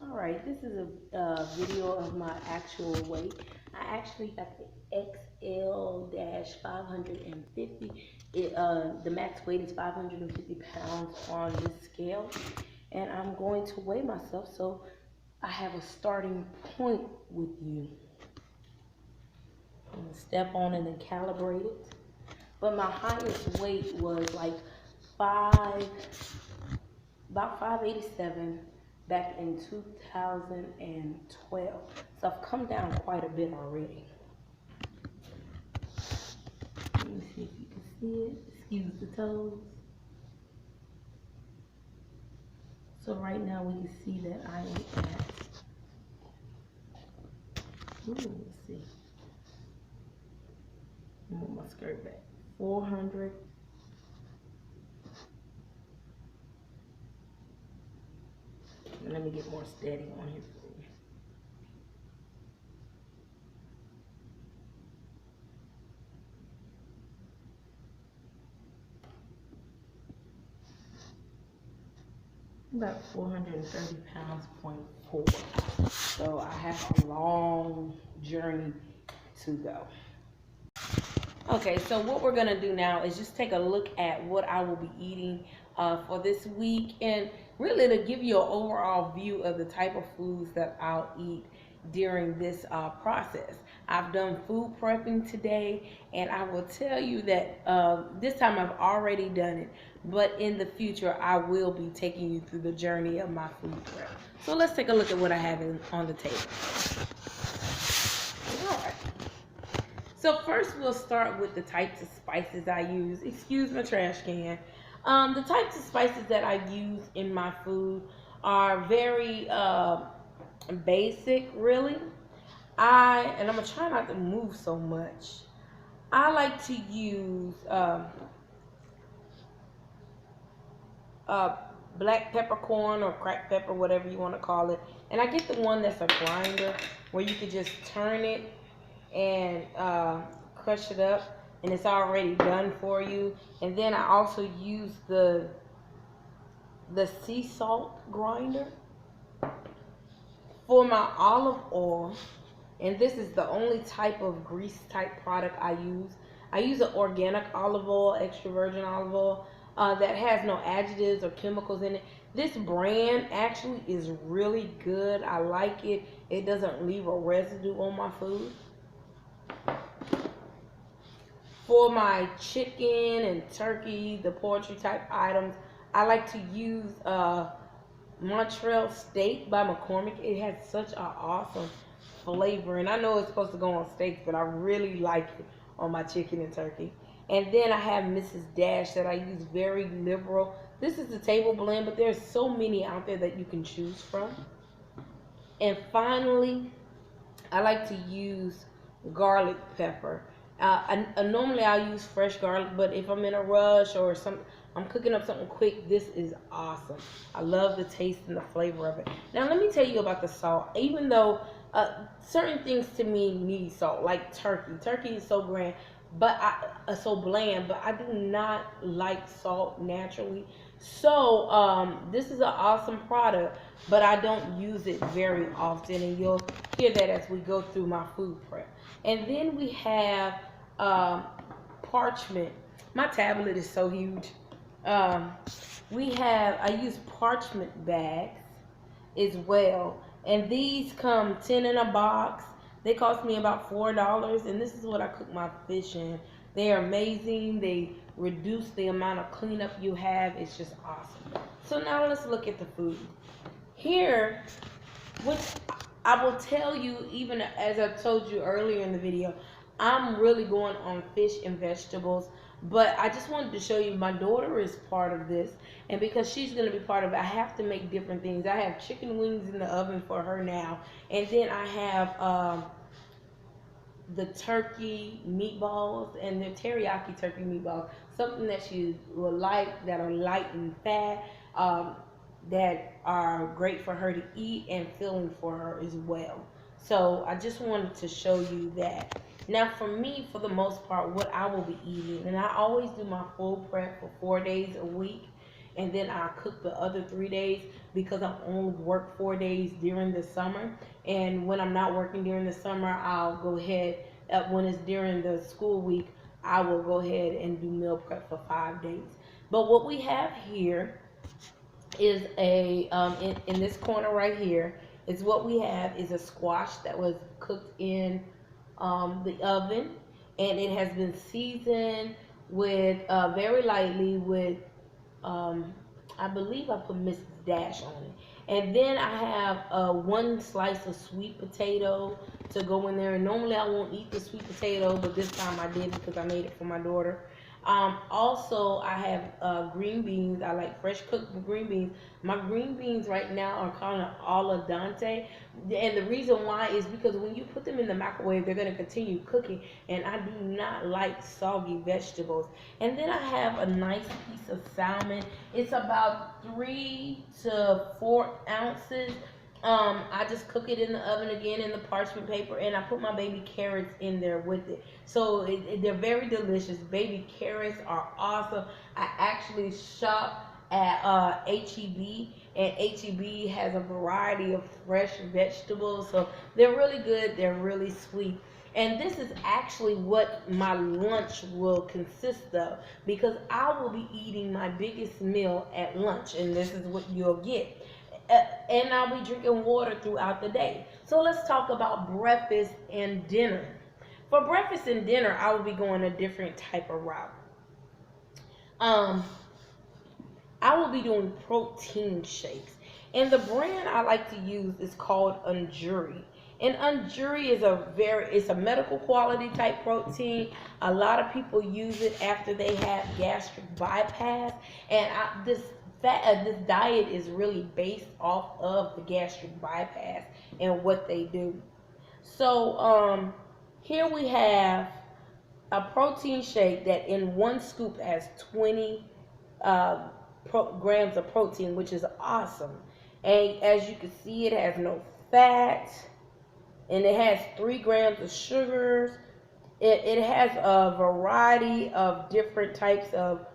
All right, this is a video of my actual weight. I actually got the XL-550. The max weight is 550 pounds on this scale, and I'm going to weigh myself so I have a starting point with you. I'm gonna step on it and calibrate it. But my highest weight was like five, about 587 back in 2012. So I've come down quite a bit already. Let me see if you can see it. Excuse the toes. So right now we can see that I am at, let's see, move my skirt back, 400. And let me get more steady on here for you. About 430 pounds, 0.4. So I have a long journey to go. Okay, so what we're gonna do now is just take a look at what I will be eating for this week, and really to give you an overall view of the type of foods that I'll eat during this process. I've done food prepping today, and I will tell you that this time I've already done it, but in the future I will be taking you through the journey of my food prep. So let's take a look at what I have on the table. All right. So first we'll start with the types of spices I use. Excuse my trash can. The types of spices that I use in my food are very basic, really. And I'm gonna try not to move so much. I like to use uh, black peppercorn or cracked pepper, whatever you want to call it. And I get the one that's a grinder where you could just turn it and crush it up, and it's already done for you. And then I also use the sea salt grinder for my olive oil, and this is the only type of grease type product I use. I use an organic olive oil, extra virgin olive oil, that has no additives or chemicals in it. This brand actually is really good. I like it. It doesn't leave a residue on my food. For my chicken and turkey, the poultry type items, I like to use Montreal Steak by McCormick. It has such an awesome flavor, and I know it's supposed to go on steaks, but I really like it on my chicken and turkey. And then I have Mrs. Dash that I use, very liberal. This is the table blend, but there's so many out there that you can choose from. And finally, I like to use garlic pepper. Normally I'll use fresh garlic, but if I'm in a rush or I'm cooking up something quick, this is awesome. I love the taste and the flavor of it. Now let me tell you about the salt. Even though certain things to me need salt, like turkey. Turkey is so grand, so bland, but I do not like salt naturally. So this is an awesome product, but I don't use it very often, and you'll hear that as we go through my food prep. And then we have um, parchment. My tablet is so huge. Um, I use parchment bags as well, and these come 10 in a box. They cost me about $4, and this is what I cook my fish in. They are amazing. They reduce the amount of cleanup you have. It's just awesome. So now let's look at the food. Here, which I will tell you, even as I told you earlier in the video, I'm really going on fish and vegetables. But I just wanted to show you my daughter is part of this. And because she's going to be part of it, I have to make different things. I have chicken wings in the oven for her now. And then I have the turkey meatballs, and the teriyaki turkey meatballs. Something that she will like, that are light and fat. That are great for her to eat and filling for her as well. So I just wanted to show you that. Now for me, for the most part, what I will be eating, and I always do my full prep for 4 days a week, and then I cook the other 3 days because I only work 4 days during the summer. And when I'm not working during the summer, I'll go ahead, when it's during the school week, I will go ahead and do meal prep for 5 days. But what we have here is in this corner right here is what we have is a squash that was cooked in the oven, and it has been seasoned with very lightly with um, I believe I put Mrs. Dash on it. And then I have one slice of sweet potato to go in there. And normally I won't eat the sweet potato, but this time I did because I made it for my daughter. Also, I have green beans. I like fresh cooked green beans. My green beans right now are kind of al dente. And the reason why is because when you put them in the microwave, they're going to continue cooking. And I do not like soggy vegetables. And then I have a nice piece of salmon. It's about 3 to 4 ounces. I just cook it in the oven again in the parchment paper, and I put my baby carrots in there with it. So they're very delicious. Baby carrots are awesome. I actually shop at HEB, and HEB has a variety of fresh vegetables. So they're really good. They're really sweet. And this is actually what my lunch will consist of, because I will be eating my biggest meal at lunch, and this is what you'll get. And I'll be drinking water throughout the day. So let's talk about breakfast and dinner. For breakfast and dinner, I will be going a different type of route. Um, I will be doing protein shakes. And the brand I like to use is called Unduri. And Unduri is it's a medical quality type protein. A lot of people use it after they have gastric bypass. And this diet is really based off of the gastric bypass and what they do. So here we have a protein shake that in one scoop has 20 uh, grams of protein, which is awesome. And as you can see, it has no fat, and it has 3 grams of sugars. It has a variety of different types of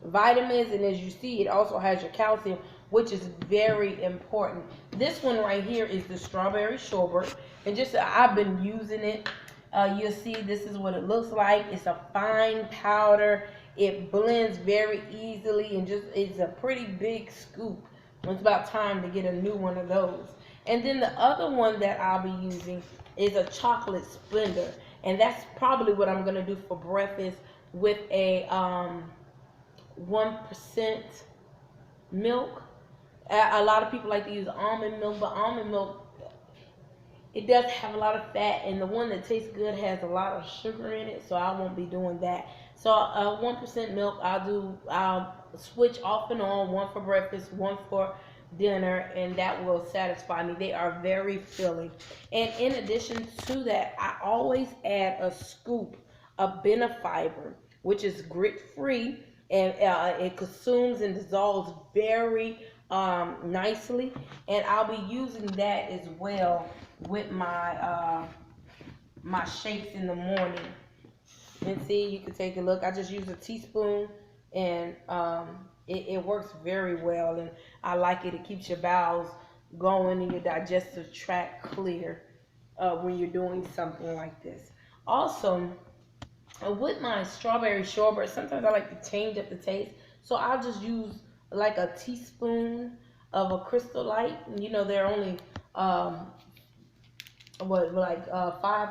vitamins, and as you see, it also has your calcium, which is very important. This one right here is the strawberry sherbet, and just I've been using it. You'll see this is what it looks like. It's a fine powder. It blends very easily, and just it's a pretty big scoop. It's about time to get a new one of those. And then the other one that I'll be using is a chocolate splendor, and that's probably what I'm gonna do for breakfast with a 1% milk. A lot of people like to use almond milk, but almond milk, it does have a lot of fat, and the one that tastes good has a lot of sugar in it, so I won't be doing that. So 1% milk, I'll switch off and on, one for breakfast, one for dinner, and that will satisfy me. They are very filling. And in addition to that, I always add a scoop of Benefiber, which is grit free, and it consumes and dissolves very nicely. And I'll be using that as well with my shakes in the morning. And see, you can take a look. I just use a teaspoon, and it works very well, and I like it. It keeps your bowels going and your digestive tract clear when you're doing something like this. Also, with my strawberry sherbet, sometimes I like to change up the taste, so I'll just use like a teaspoon of a Crystal Light. You know, they're only 5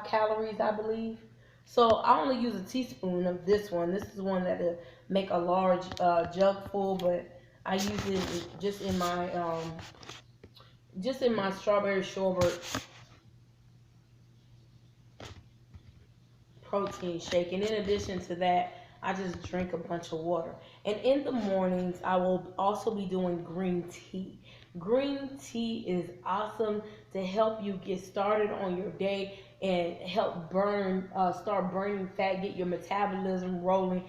calories, I believe. So I only use a teaspoon of this one. This is one that will make a large jug full, but I use it just in my strawberry sherbet protein shake. And in addition to that, I just drink a bunch of water. And in the mornings, I will also be doing green tea. Green tea is awesome to help you get started on your day and help start burning fat, get your metabolism rolling.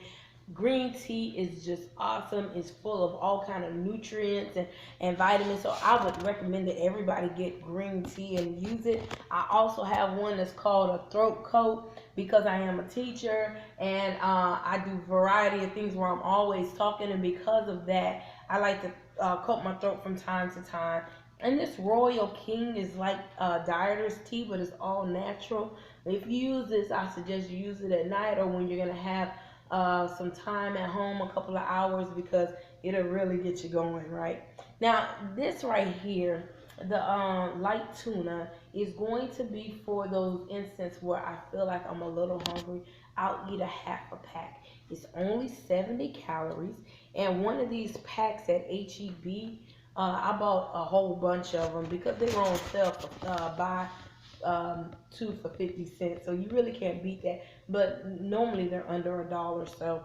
Green tea is just awesome. It's full of all kind of nutrients and vitamins. So I would recommend that everybody get green tea and use it. I also have one that's called a throat coat because I am a teacher and I do variety of things where I'm always talking, and because of that, I like to coat my throat from time to time. And this Royal King is like dieter's tea, but it's all natural. If you use this, I suggest you use it at night or when you're gonna have some time at home, a couple of hours, because it'll really get you going, right? Now, this right here, the light tuna, is going to be for those instances where I feel like I'm a little hungry. I'll eat a half a pack. It's only 70 calories, and one of these packs at HEB, I bought a whole bunch of them because they were on sale for buy two for 50 cents. So you really can't beat that. But normally they're under $1, so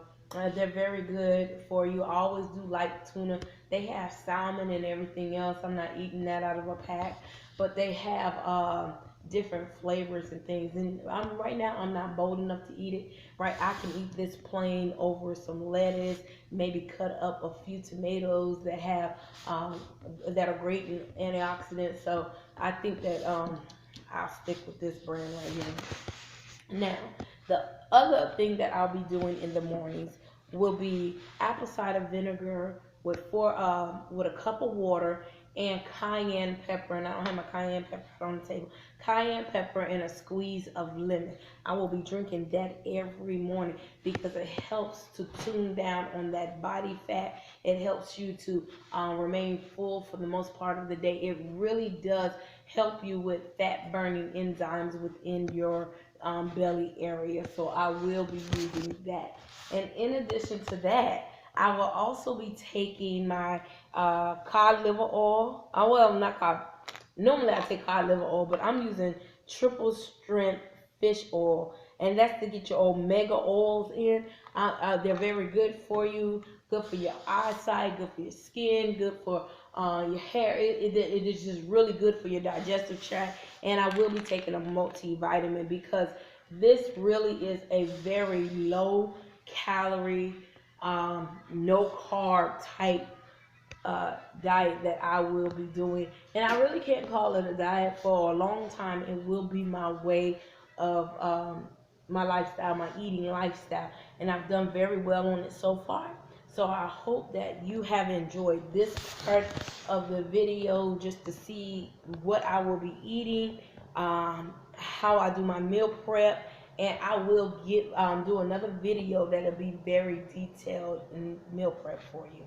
they're very good for you. I always do like tuna. They have salmon and everything else. I'm not eating that out of a pack, but they have different flavors and things. And right now I'm not bold enough to eat it. Right, I can eat this plain over some lettuce, maybe cut up a few tomatoes that have that are great in antioxidants. So I think that I'll stick with this brand right here. Now, the other thing that I'll be doing in the mornings will be apple cider vinegar with a cup of water and cayenne pepper. And I don't have my cayenne pepper on the table. Cayenne pepper and a squeeze of lemon. I will be drinking that every morning because it helps to tune down on that body fat. It helps you to remain full for the most part of the day. It really does help you with fat burning enzymes within your belly area. So I will be using that. And in addition to that, I will also be taking my cod liver oil. Well, not cod. Normally I take cod liver oil, but I'm using triple strength fish oil, and that's to get your omega oils in. They're very good for you, good for your eyesight, good for your skin, good for your hair. It is just really good for your digestive tract. And I will be taking a multivitamin because this really is a very low calorie, no carb type diet that I will be doing. And I really can't call it a diet for a long time. It will be my way of my lifestyle, my eating lifestyle. And I've done very well on it so far. So I hope that you have enjoyed this part of the video just to see what I will be eating, how I do my meal prep, and I will do another video that'll be very detailed in meal prep for you.